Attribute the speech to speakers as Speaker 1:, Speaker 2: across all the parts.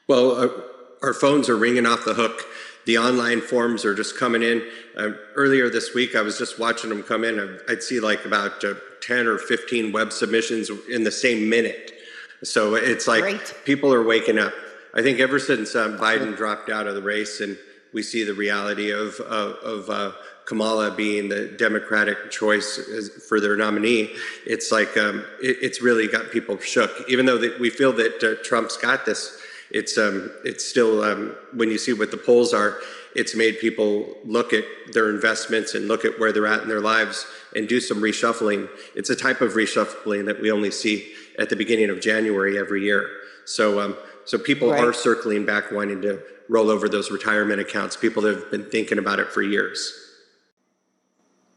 Speaker 1: Well, our phones are ringing off the hook. The online forms are just coming in. Earlier this week, I was just watching them come in. I'd see like about 10 or 15 web submissions in the same minute. So it's like
Speaker 2: Great.
Speaker 1: people are waking up. I think ever since Biden dropped out of the race and we see the reality of Kamala being the Democratic choice for their nominee, it's like it's really got people shook. Even though we feel that Trump's got this, it's still, when you see what the polls are, it's made people look at their investments and look at where they're at in their lives and do some reshuffling. It's a type of reshuffling that we only see at the beginning of January every year. So people are circling back, wanting to roll over those retirement accounts. People that have been thinking about it for years.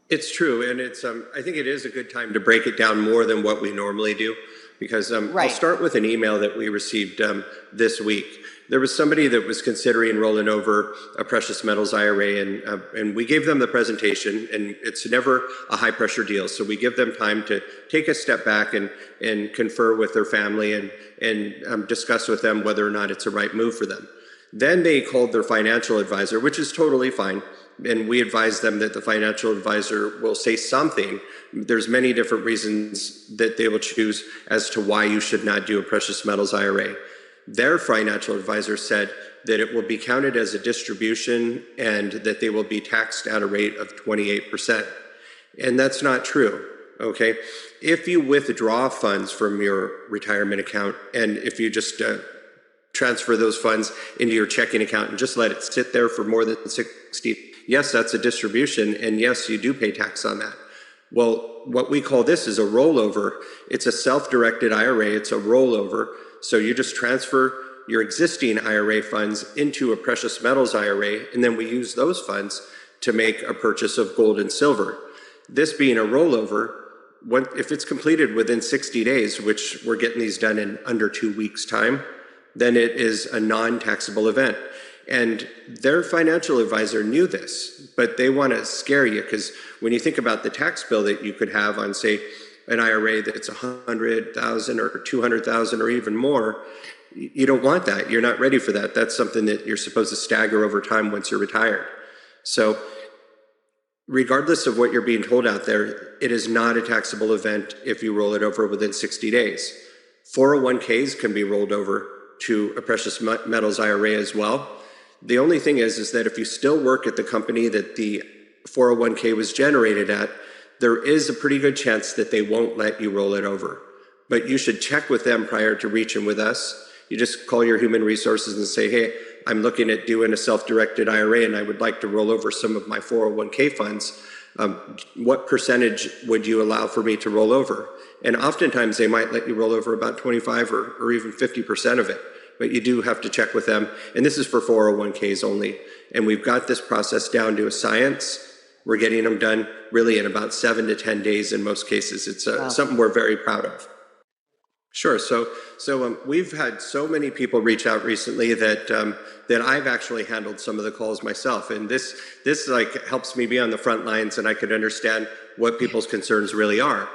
Speaker 1: It's true, and it's I think it is a good time to break it down more than what we normally do, because I'll start with an email that we received this week. There was somebody that was considering rolling over a precious metals IRA, and we gave them the presentation, and it's never a high pressure deal. So we give them time to take a step back and confer with their family and discuss with them whether or not it's a right move for them. Then they called their financial advisor, which is totally fine. And we advised them that the financial advisor will say something. There's many different reasons that they will choose as to why you should not do a precious metals IRA. Their financial advisor said that it will be counted as a distribution and that they will be taxed at a rate of 28%. And that's not true, okay? If you withdraw funds from your retirement account, and if you just transfer those funds into your checking account and just let it sit there for more than 60, yes, that's a distribution, and yes, you do pay tax on that. Well, what we call this is a rollover. It's a self-directed IRA, it's a rollover. So you just transfer your existing IRA funds into a precious metals IRA, and then we use those funds to make a purchase of gold and silver. This being a rollover, if it's completed within 60 days, which we're getting these done in under 2 weeks' time, then it is a non-taxable event. And their financial advisor knew this, but they want to scare you, because when you think about the tax bill that you could have on, say, an IRA that's $100,000 or $200,000 or even more, you don't want that. You're not ready for that. That's something that you're supposed to stagger over time once you're retired. So regardless of what you're being told out there, it is not a taxable event if you roll it over within 60 days. 401ks can be rolled over to a precious metals IRA as well. The only thing is that if you still work at the company that the 401k was generated at, there is a pretty good chance that they won't let you roll it over. But you should check with them prior to reaching with us. You just call your human resources and say, hey, I'm looking at doing a self-directed IRA and I would like to roll over some of my 401k funds. What percentage would you allow for me to roll over? And oftentimes they might let you roll over about 25 or even 50% of it. But you do have to check with them. And this is for 401ks only. And we've got this process down to a science. We're getting them done really in about 7 to 10 days in most cases. It's something we're very proud of. Sure. So we've had so many people reach out recently that I've actually handled some of the calls myself. And this like helps me be on the front lines and I could understand what people's concerns really are.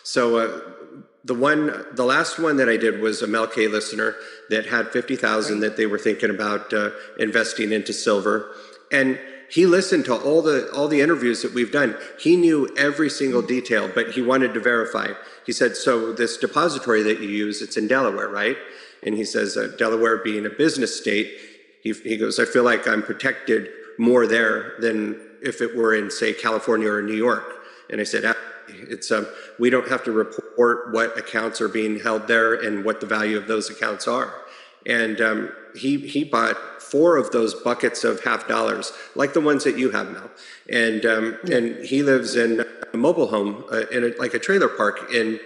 Speaker 1: So the last one that I did was a Melk listener that had 50,000 that they were thinking about investing into silver. And he listened to all the interviews that we've done. He knew every single detail, but he wanted to verify. He said, so this depository that you use, it's in Delaware, right? And he says, Delaware being a business state, he goes, I feel like I'm protected more there than if it were in, say, California or New York. And I said, it's we don't have to report what accounts are being held there and what the value of those accounts are. And he bought 4 of those buckets of $50, like the ones that you have now. And he lives in a mobile home in like a trailer park in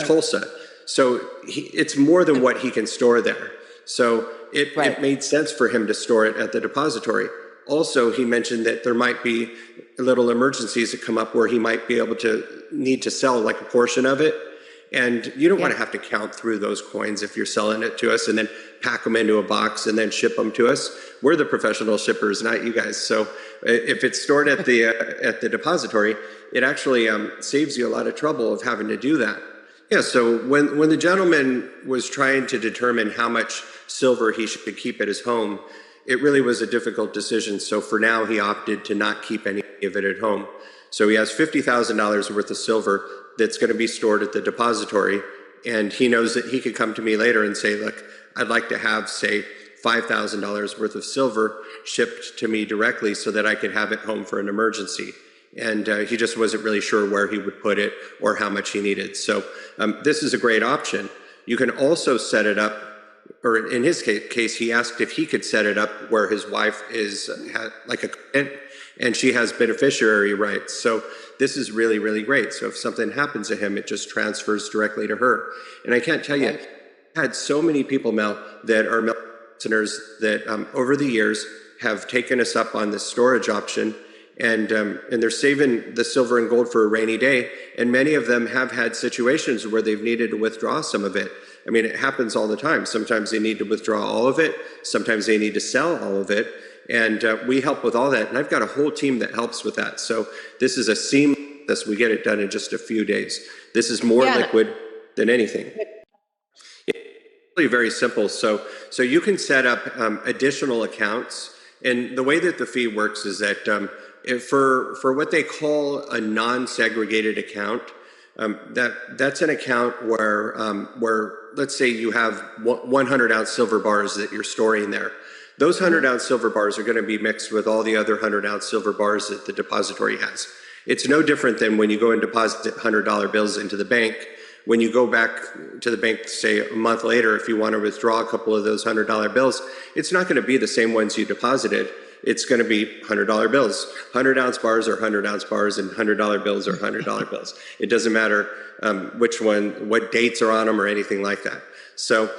Speaker 1: Tulsa. So it's more than what he can store there. So it made sense for him to store it at the depository. Also, he mentioned that there might be little emergencies that come up where he might be able to need to sell like a portion of it. And you don't want to have to count through those coins if you're selling it to us and then pack them into a box and then ship them to us. We're the professional shippers, not you guys. So if it's stored at the depository, it actually saves you a lot of trouble of having to do that. Yeah, so when the gentleman was trying to determine how much silver he should keep at his home, it really was a difficult decision. So for now, he opted to not keep any of it at home. So he has $50,000 worth of silver that's going to be stored at the depository. And he knows that he could come to me later and say, look, I'd like to have, say, $5,000 worth of silver shipped to me directly so that I could have it home for an emergency. And he just wasn't really sure where he would put it or how much he needed. So this is a great option. You can also set it up, or in his case, he asked if he could set it up where his wife is like a client and she has beneficiary rights. So this is really, really great. So if something happens to him, it just transfers directly to her. And I can't tell you, I've had so many people, Mel, that are listeners that over the years have taken us up on this storage option. And they're saving the silver and gold for a rainy day. And many of them have had situations where they've needed to withdraw some of it. I mean, it happens all the time. Sometimes they need to withdraw all of it. Sometimes they need to sell all of it. And we help with all that. And I've got a whole team that helps with that. So this is a seamless, we get it done in just a few days. This is more liquid than anything. It's really very simple. So you can set up additional accounts. And the way that the fee works is that for what they call a non-segregated account, that's an account where let's say you have 100-ounce silver bars that you're storing there. Those 100-ounce silver bars are going to be mixed with all the other 100-ounce silver bars that the depository has. It's no different than when you go and deposit $100 bills into the bank. When you go back to the bank, say a month later, if you want to withdraw a couple of those $100 bills, it's not going to be the same ones you deposited. It's going to be $100 bills. 100-ounce bars are 100-ounce bars, and $100 bills are $100 bills. It doesn't matter which one, what dates are on them, or anything like that. So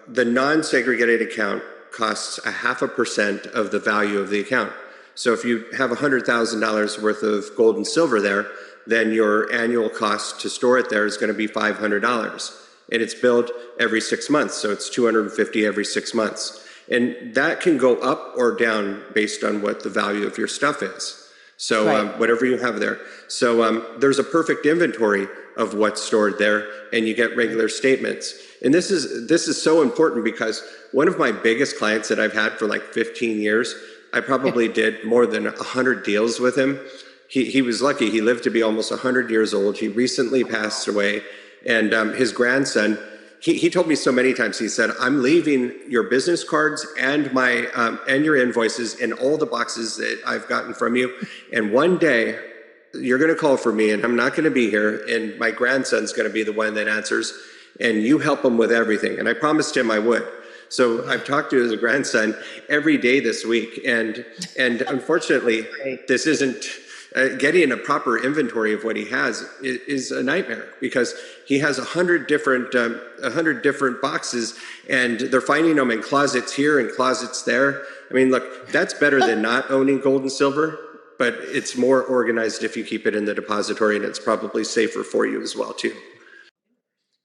Speaker 1: the non-segregated account costs 0.5% of the value of the account. So if you have $100,000 worth of gold and silver there, then your annual cost to store it there is going to be $500, and it's billed every 6 months. So it's $250 every 6 months. And that can go up or down based on what the value of your stuff is. So whatever you have there. So there's a perfect inventory of what's stored there, and you get regular statements. And this is so important because one of my biggest clients that I've had for like 15 years, I probably did more than 100 deals with him. He was lucky. He lived to be almost 100 years old. He recently passed away, and his grandson, he told me so many times, he said, I'm leaving your business cards and my and your invoices in all the boxes that I've gotten from you. And one day you're going to call for me and I'm not going to be here. And my grandson's going to be the one that answers, and you help him with everything. And I promised him I would. So I've talked to his grandson every day this week. And unfortunately, this isn't, getting a proper inventory of what he has is a nightmare because he has 100 different boxes, and they're finding them in closets here and closets there. I mean, look, that's better than not owning gold and silver, but it's more organized if you keep it in the depository, and it's probably safer for you as well too.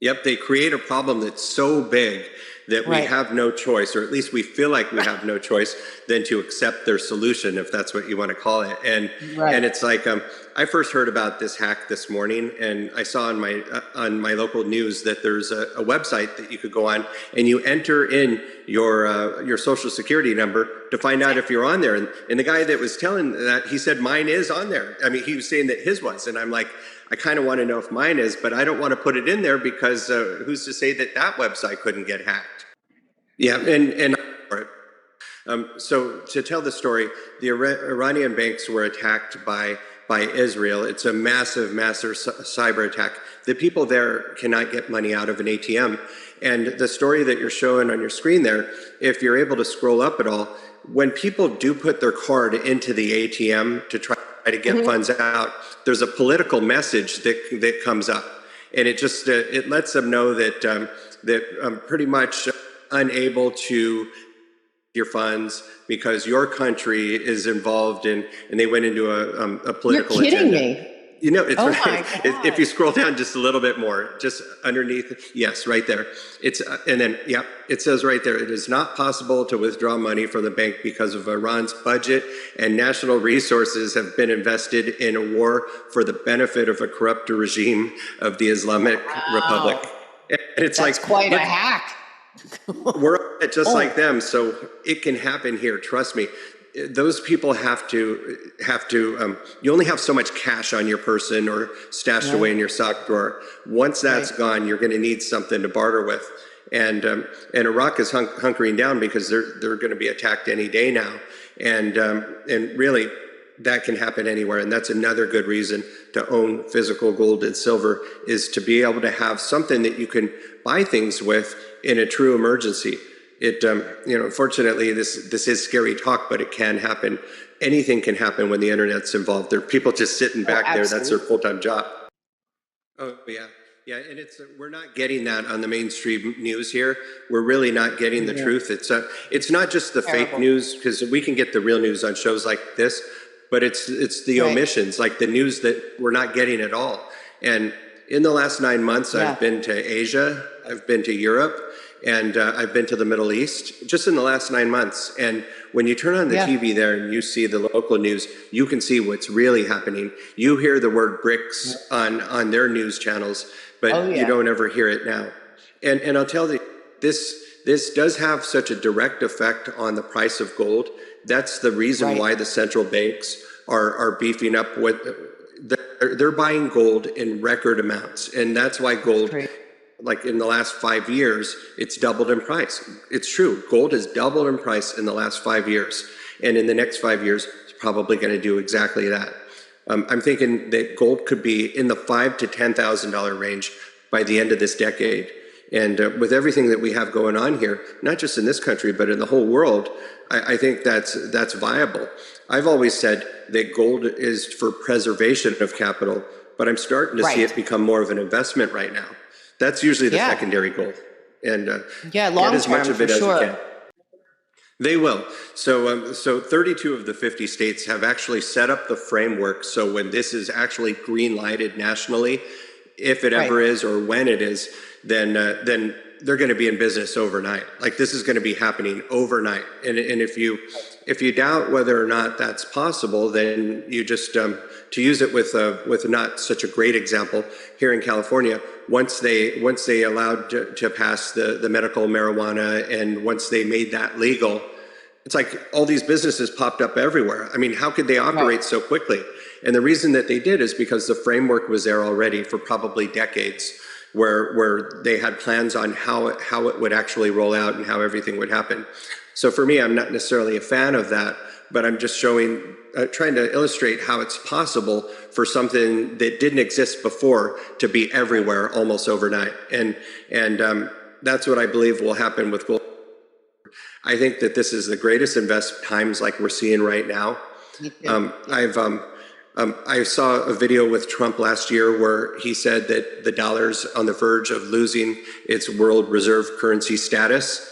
Speaker 1: Yep, they create a problem that's so big that we have no choice, or at least we feel like we have no choice than to accept their solution, if that's what you want to call it. And it's like I first heard about this hack this morning, and I saw on my local news that there's a website that you could go on and you enter in your social security number to find out if you're on there. And the guy that was telling that, he said mine is on there. I mean, he was saying that his was, and I'm like, I kind of want to know if mine is, but I don't want to put it in there because who's to say that website couldn't get hacked? Yeah, and so to tell the story, the Iranian banks were attacked by Israel. It's a massive cyber attack. The people there cannot get money out of an ATM. And the story that you're showing on your screen there, if you're able to scroll up at all, when people do put their card into the ATM to try to get funds out, there's a political message that comes up, and it just it lets them know that pretty much unable to your funds because your country is involved in, and they went into a political agenda.
Speaker 2: You're kidding me.
Speaker 1: You know, it's
Speaker 2: Oh
Speaker 1: right.
Speaker 2: my
Speaker 1: If you
Speaker 2: God.
Speaker 1: scroll down just a little bit more, just underneath, yes, right there. It's and then yeah, it says right there, it is not possible to withdraw money from the bank because of Iran's budget and national resources have been invested in a war for the benefit of a corrupt regime of the Islamic Republic.
Speaker 2: Wow.
Speaker 1: And it's
Speaker 2: That's
Speaker 1: like,
Speaker 2: quite a
Speaker 1: look,
Speaker 2: hack.
Speaker 1: we're just like
Speaker 2: Oh,
Speaker 1: them, so it can happen here. Trust me. Those people have to. You only have so much cash on your person or stashed away
Speaker 2: right,
Speaker 1: in your sock drawer. Once that's
Speaker 2: right.
Speaker 1: gone, you're going to need something to barter with. And Iraq is hunkering down because they're going to be attacked any day now. And really, that can happen anywhere. And that's another good reason to own physical gold and silver is to be able to have something that you can buy things with in a true emergency. Fortunately, this is scary talk, but it can happen. Anything can happen when the internet's involved. There are people just sitting
Speaker 2: Oh,
Speaker 1: back there. That's their
Speaker 2: absolutely.
Speaker 1: full-time job. Oh yeah, yeah, and we're not getting that on the mainstream news here. We're really not getting the
Speaker 2: Yeah.
Speaker 1: truth. It's not just the fake
Speaker 2: Terrible.
Speaker 1: news because we can get the real news on shows like this, but it's the
Speaker 2: Right.
Speaker 1: omissions, like the news that we're not getting at all. And in the last 9 months,
Speaker 2: Yeah.
Speaker 1: I've been to Asia, I've been to Europe, and I've been to the Middle East just in the last 9 months. And when you turn on the
Speaker 2: Yeah.
Speaker 1: TV there and you see the local news, you can see what's really happening. You hear the word
Speaker 2: Yeah.
Speaker 1: BRICS on their news channels,
Speaker 2: Oh,
Speaker 1: but you
Speaker 2: yeah.
Speaker 1: don't ever hear it now. And I'll tell you, this does have such a direct effect on the price of gold. That's the reason
Speaker 2: Right.
Speaker 1: why the central banks are beefing up with. They're buying gold in record amounts, and that's why gold,
Speaker 2: Great.
Speaker 1: like in the last 5 years, it's doubled in price. It's true. Gold has doubled in price in the last 5 years. And in the next 5 years, it's probably going to do exactly that. I'm thinking that gold could be in the $5,000 to $10,000 range by the end of this decade. And with everything that we have going on here, not just in this country, but in the whole world, I think that's viable. I've always said that gold is for preservation of capital, but I'm starting to see
Speaker 2: Right.
Speaker 1: it become more of an investment right now. That's usually the
Speaker 2: Yeah.
Speaker 1: secondary goal. And
Speaker 2: Yeah.
Speaker 1: get
Speaker 2: Long
Speaker 1: as much
Speaker 2: term
Speaker 1: of
Speaker 2: for
Speaker 1: it as you
Speaker 2: sure.
Speaker 1: can. They will. So 32 of the 50 states have actually set up the framework. So when this is actually green lighted nationally, if it
Speaker 2: Right.
Speaker 1: ever is or when it is, then they're going to be in business overnight. Like this is going to be happening overnight. And if you doubt whether or not that's possible, then you just to use it with not such a great example here in California. Once they allowed to pass the medical marijuana, and once they made that legal, it's like all these businesses popped up everywhere. I mean, how could they
Speaker 2: Right.
Speaker 1: operate so quickly? And the reason that they did is because the framework was there already for probably decades, where they had plans on how it would actually roll out and how everything would happen. So for me, I'm not necessarily a fan of that, but I'm just trying to illustrate how it's possible for something that didn't exist before to be everywhere almost overnight. And that's what I believe will happen with gold. I think that this is the greatest invest times like we're seeing right now.
Speaker 2: Me too. Yeah.
Speaker 1: I saw a video with Trump last year where he said that the dollar's on the verge of losing its world reserve currency status.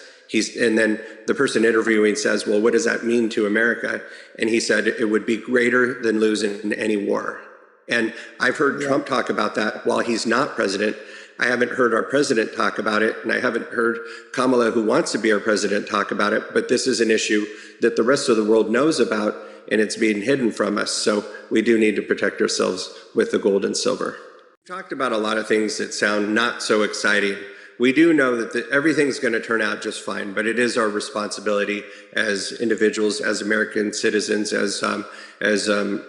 Speaker 1: And then the person interviewing says, well, what does that mean to America? And he said it would be greater than losing any war. And I've heard
Speaker 2: Yeah.
Speaker 1: Trump talk about that while he's not president. I haven't heard our president talk about it, and I haven't heard Kamala, who wants to be our president, talk about it. But this is an issue that the rest of the world knows about, and it's being hidden from us. So we do need to protect ourselves with the gold and silver. We talked about a lot of things that sound not so exciting. We do know that everything's going to turn out just fine, but it is our responsibility as individuals, as American citizens, as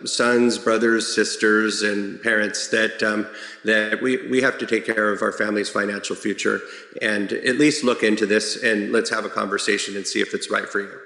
Speaker 1: sons, brothers, sisters, and parents that we have to take care of our family's financial future and at least look into this and let's have a conversation and see if it's right for you.